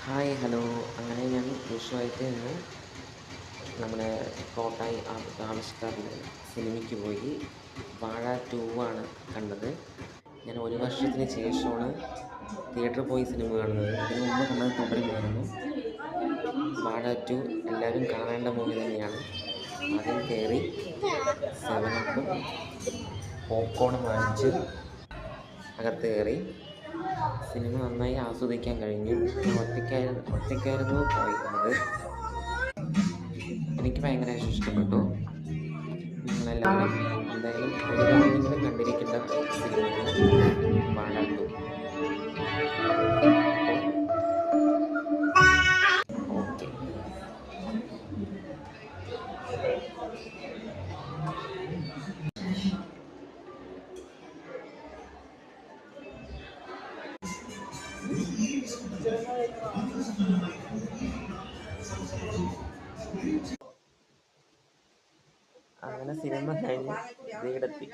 Hi hello. അങ്ങനെ ഞാൻ വിഷുവായിട്ട് ഇന്ന് നമ്മുടെ കോട്ടായി ആവിഷ്കാറിൽ സിനിമയ്ക്ക് പോയി. വാഴ 2 ആണ് കണ്ടത്. ഞാൻ ഒരു വർഷത്തിന് ശേഷമാണ് തിയേറ്ററിൽ പോയി സിനിമ കാണുന്നത്. ഇതിനു മുമ്പ് കണ്ടത് തുടരുമായിരുന്നു. വാഴ 2 എല്ലാവരും കാണേണ്ട മൂവി തന്നെയാണ്. ആദ്യം കയറി 7 അപ്പും പോപ്കോണും വാങ്ങിച്ച് അകത്ത് കയറി സിനിമ നന്നായി ആസ്വദിക്കാൻ കഴിഞ്ഞു. ഒറ്റയ്ക്കായിരുന്നു പോയിരുന്നത്. എനിക്ക് ഭയങ്കരമായിട്ട് ഇഷ്ടപ്പെട്ടു. നിങ്ങളെല്ലാവരും എന്തായാലും ഒരു തവണയെങ്കിലും കണ്ടിരിക്കേണ്ട സിനിമയാണ് വാഴ 2. അപ്പോൾ ഓക്കെ. അങ്ങനെ സിനിമ കഴിഞ്ഞ് വീടെത്തി.